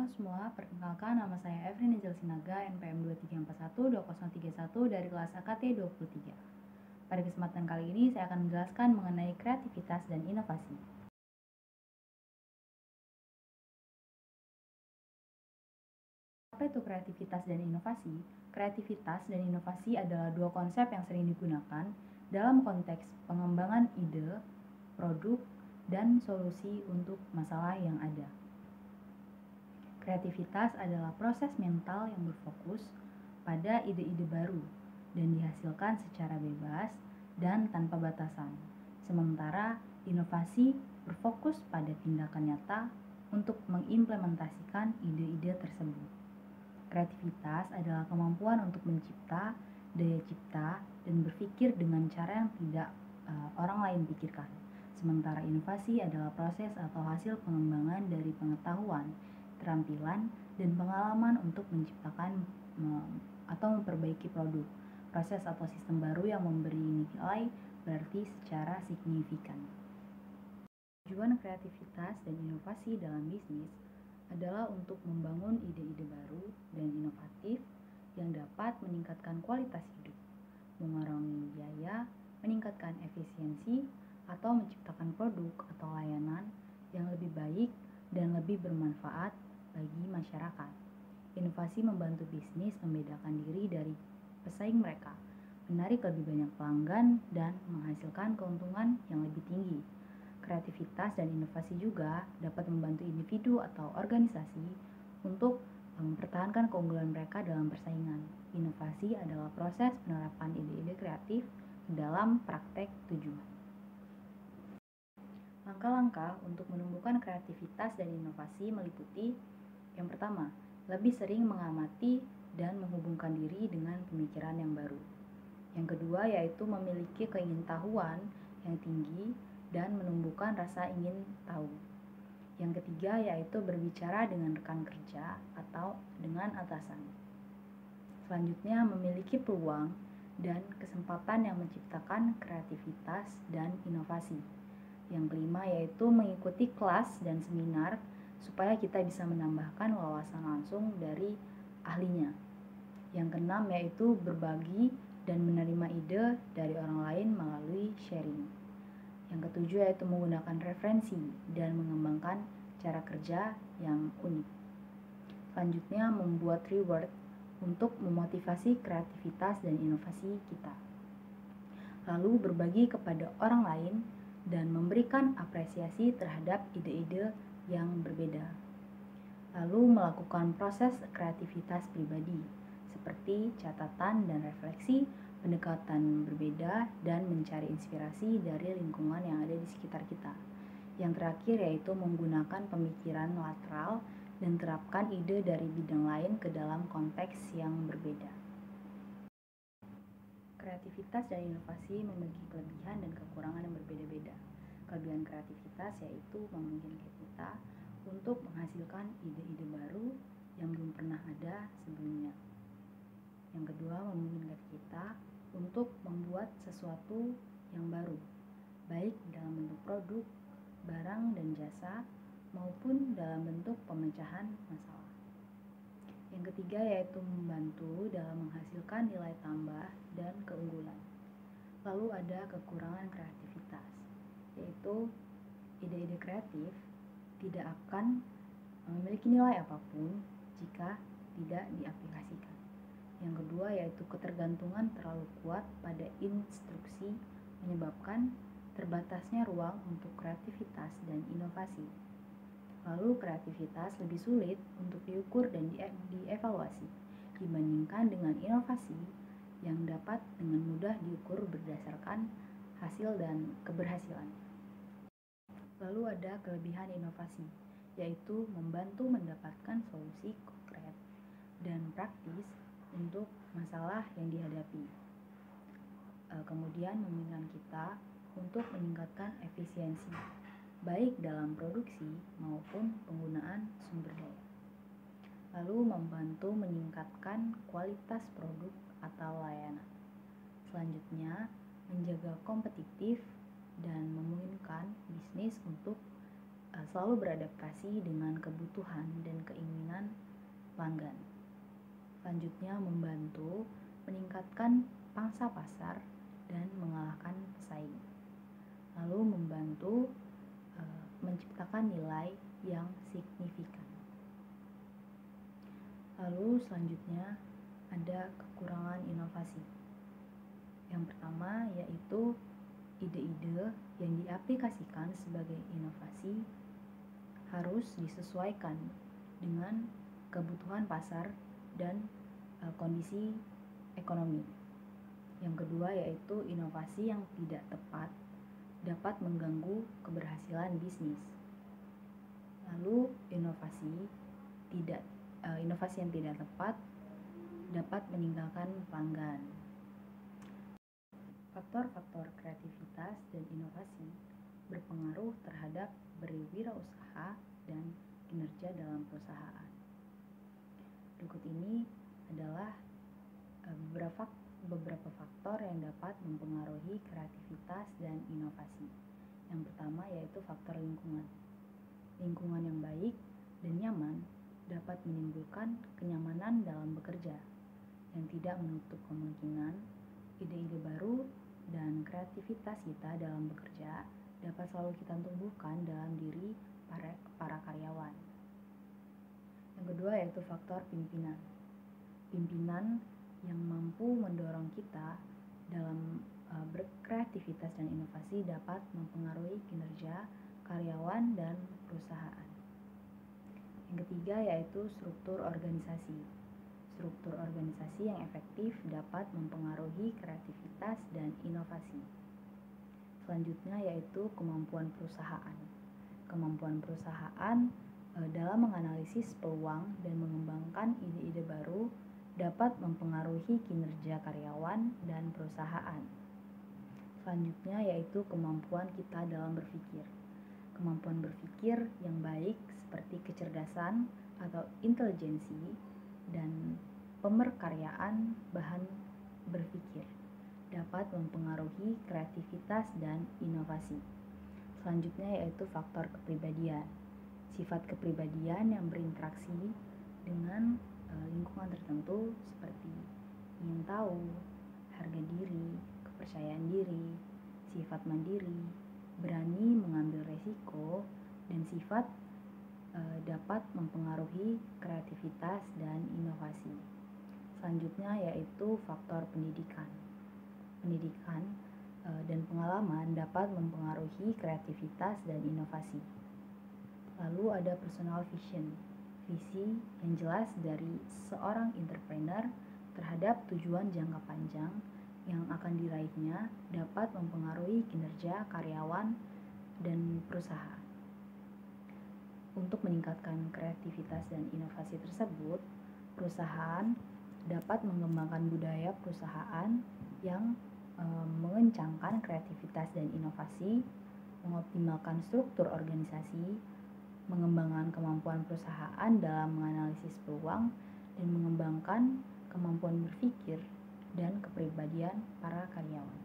Halo semua, perkenalkan nama saya Evrin Nizal Sinaga, NPM 23412031 dari kelas AKT 23. Pada kesempatan kali ini saya akan menjelaskan mengenai kreativitas dan inovasi. Apa itu kreativitas dan inovasi? Kreativitas dan inovasi adalah dua konsep yang sering digunakan dalam konteks pengembangan ide, produk, dan solusi untuk masalah yang ada. Kreativitas adalah proses mental yang berfokus pada ide-ide baru dan dihasilkan secara bebas dan tanpa batasan. Sementara inovasi berfokus pada tindakan nyata untuk mengimplementasikan ide-ide tersebut. Kreativitas adalah kemampuan untuk mencipta, daya cipta, dan berpikir dengan cara yang tidak orang lain pikirkan. Sementara inovasi adalah proses atau hasil pengembangan dari pengetahuan, keterampilan, dan pengalaman untuk menciptakan atau memperbaiki produk, proses atau sistem baru yang memberi nilai berarti secara signifikan. Tujuan kreativitas dan inovasi dalam bisnis adalah untuk membangun ide-ide baru dan inovatif yang dapat meningkatkan kualitas hidup, mengurangi biaya, meningkatkan efisiensi, atau menciptakan produk atau layanan yang lebih baik dan lebih bermanfaat bagi masyarakat. Inovasi membantu bisnis membedakan diri dari pesaing mereka, menarik lebih banyak pelanggan, dan menghasilkan keuntungan yang lebih tinggi. Kreativitas dan inovasi juga dapat membantu individu atau organisasi untuk mempertahankan keunggulan mereka dalam persaingan. Inovasi adalah proses penerapan ide-ide kreatif dalam praktek tujuan. Langkah-langkah untuk menumbuhkan kreativitas dan inovasi meliputi: yang pertama, lebih sering mengamati dan menghubungkan diri dengan pemikiran yang baru. Yang kedua yaitu memiliki keingintahuan yang tinggi dan menumbuhkan rasa ingin tahu. Yang ketiga yaitu berbicara dengan rekan kerja atau dengan atasan. Selanjutnya, memiliki peluang dan kesempatan yang menciptakan kreativitas dan inovasi. Yang kelima yaitu mengikuti kelas dan seminar supaya kita bisa menambahkan wawasan langsung dari ahlinya. Yang keenam yaitu berbagi dan menerima ide dari orang lain melalui sharing. Yang ketujuh yaitu menggunakan referensi dan mengembangkan cara kerja yang unik. Selanjutnya, membuat reward untuk memotivasi kreativitas dan inovasi kita. Lalu berbagi kepada orang lain dan memberikan apresiasi terhadap ide-ide yang berbeda. Lalu melakukan proses kreativitas pribadi seperti catatan dan refleksi, pendekatan berbeda, dan mencari inspirasi dari lingkungan yang ada di sekitar kita. Yang terakhir yaitu menggunakan pemikiran lateral dan terapkan ide dari bidang lain ke dalam konteks yang berbeda. Kreativitas dan inovasi memiliki kelebihan dan kekurangan yang berbeda-beda. Kelebihan kreativitas yaitu memungkinkan kita untuk menghasilkan ide-ide baru yang belum pernah ada sebelumnya. Yang kedua, memungkinkan kita untuk membuat sesuatu yang baru, baik dalam bentuk produk, barang, dan jasa, maupun dalam bentuk pemecahan masalah. Yang ketiga yaitu membantu dalam menghasilkan nilai tambah dan keunggulan. Lalu ada kekurangan kreativitas, yaitu ide-ide kreatif tidak akan memiliki nilai apapun jika tidak diaplikasikan. Yang kedua yaitu ketergantungan terlalu kuat pada instruksi menyebabkan terbatasnya ruang untuk kreativitas dan inovasi. Lalu kreativitas lebih sulit untuk diukur dan dievaluasi dibandingkan dengan inovasi yang dapat dengan mudah diukur berdasarkan hasil dan keberhasilan. Lalu ada kelebihan inovasi, yaitu membantu mendapatkan solusi konkret dan praktis untuk masalah yang dihadapi. Kemudian memungkinkan kita untuk meningkatkan efisiensi, baik dalam produksi maupun penggunaan sumber daya. Lalu membantu meningkatkan kualitas produk atau layanan. Selanjutnya, menjaga kompetitif dan memungkinkan bisnis untuk selalu beradaptasi dengan kebutuhan dan keinginan pelanggan. Selanjutnya, membantu meningkatkan pangsa pasar dan mengalahkan pesaing. Lalu membantu menciptakan nilai yang signifikan. Lalu selanjutnya ada kekurangan inovasi. Yang pertama yaitu ide-ide yang diaplikasikan sebagai inovasi harus disesuaikan dengan kebutuhan pasar dan kondisi ekonomi. Yang kedua yaitu inovasi yang tidak tepat dapat mengganggu keberhasilan bisnis. Lalu inovasi yang tidak tepat dapat meninggalkan pelanggan. Faktor-faktor kreativitas dan inovasi berpengaruh terhadap berwirausaha dan kinerja dalam perusahaan. Berikut ini adalah beberapa faktor yang dapat mempengaruhi kreativitas dan inovasi. Yang pertama yaitu faktor lingkungan. Lingkungan yang baik dan nyaman dapat menimbulkan kenyamanan dalam bekerja, yang tidak menutup kemungkinan ide-ide baru dan kreativitas kita dalam bekerja dapat selalu kita tumbuhkan dalam diri para karyawan. Yang kedua yaitu faktor pimpinan. Pimpinan yang mampu mendorong kita dalam berkreativitas dan inovasi dapat mempengaruhi kinerja karyawan dan perusahaan. Yang ketiga yaitu struktur organisasi. Struktur organisasi yang efektif dapat mempengaruhi kreativitas dan inovasi. Selanjutnya yaitu kemampuan perusahaan. Kemampuan perusahaan dalam menganalisis peluang dan mengembangkan ide-ide baru dapat mempengaruhi kinerja karyawan dan perusahaan. Selanjutnya yaitu kemampuan kita dalam berpikir. Kemampuan berpikir yang baik seperti kecerdasan atau intelijensi dan pemerkaryaan bahan berpikir dapat mempengaruhi kreativitas dan inovasi. Selanjutnya yaitu faktor kepribadian. Sifat kepribadian yang berinteraksi dengan lingkungan tertentu seperti ingin tahu, harga diri, kepercayaan diri, sifat mandiri, berani mengambil resiko, dan sifat dapat mempengaruhi kreativitas dan inovasi. Selanjutnya yaitu faktor pendidikan. Pendidikan dan pengalaman dapat mempengaruhi kreativitas dan inovasi. Lalu ada personal vision, visi yang jelas dari seorang entrepreneur terhadap tujuan jangka panjang yang akan diraihnya dapat mempengaruhi kinerja karyawan dan perusahaan. Untuk meningkatkan kreativitas dan inovasi tersebut, perusahaan dapat mengembangkan budaya perusahaan yang mengencangkan kreativitas dan inovasi, mengoptimalkan struktur organisasi, mengembangkan kemampuan perusahaan dalam menganalisis peluang, dan mengembangkan kemampuan berpikir dan kepribadian para karyawan.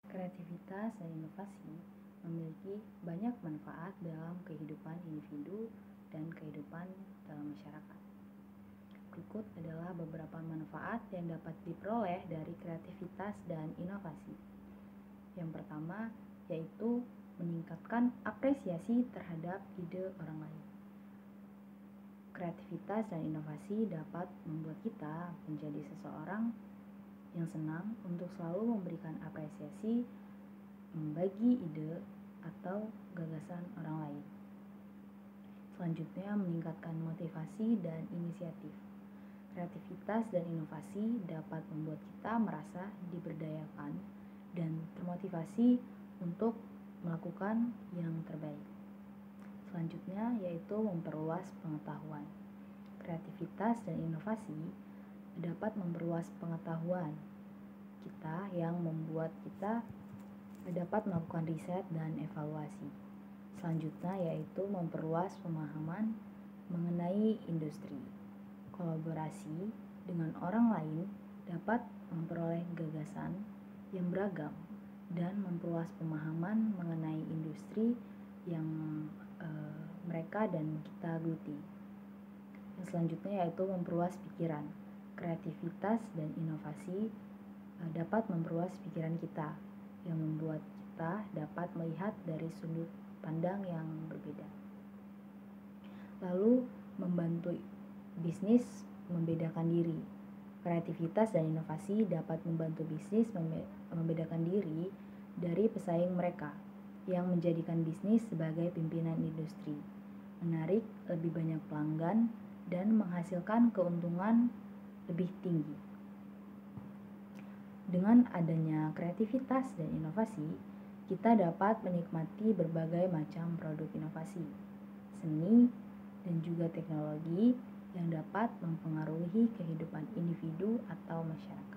Kreativitas dan inovasi memiliki banyak manfaat dalam kehidupan individu dan kehidupan dalam masyarakat. Berikut adalah beberapa manfaat yang dapat diperoleh dari kreativitas dan inovasi. Yang pertama yaitu meningkatkan apresiasi terhadap ide orang lain. Kreativitas dan inovasi dapat membuat kita menjadi seseorang yang senang untuk selalu memberikan apresiasi, membagi ide atau gagasan orang lain. Selanjutnya, meningkatkan motivasi dan inisiatif. Kreativitas dan inovasi dapat membuat kita merasa diberdayakan dan termotivasi untuk melakukan yang terbaik. Selanjutnya, yaitu memperluas pengetahuan. Kreativitas dan inovasi dapat memperluas pengetahuan kita yang membuat kita dapat melakukan riset dan evaluasi. Selanjutnya yaitu memperluas pemahaman mengenai industri. Kolaborasi dengan orang lain dapat memperoleh gagasan yang beragam dan memperluas pemahaman mengenai industri yang mereka mereka dan kita geluti. Yang selanjutnya yaitu memperluas pikiran. Kreativitas dan inovasi dapat memperluas pikiran kita, yang membuat kita dapat melihat dari sudut pandang yang berbeda. Lalu, membantu bisnis membedakan diri. Kreativitas dan inovasi dapat membantu bisnis membedakan diri dari pesaing mereka, yang menjadikan bisnis sebagai pimpinan industri, menarik lebih banyak pelanggan, dan menghasilkan keuntungan lebih tinggi. Dengan adanya kreativitas dan inovasi, kita dapat menikmati berbagai macam produk inovasi, seni, dan juga teknologi yang dapat mempengaruhi kehidupan individu atau masyarakat.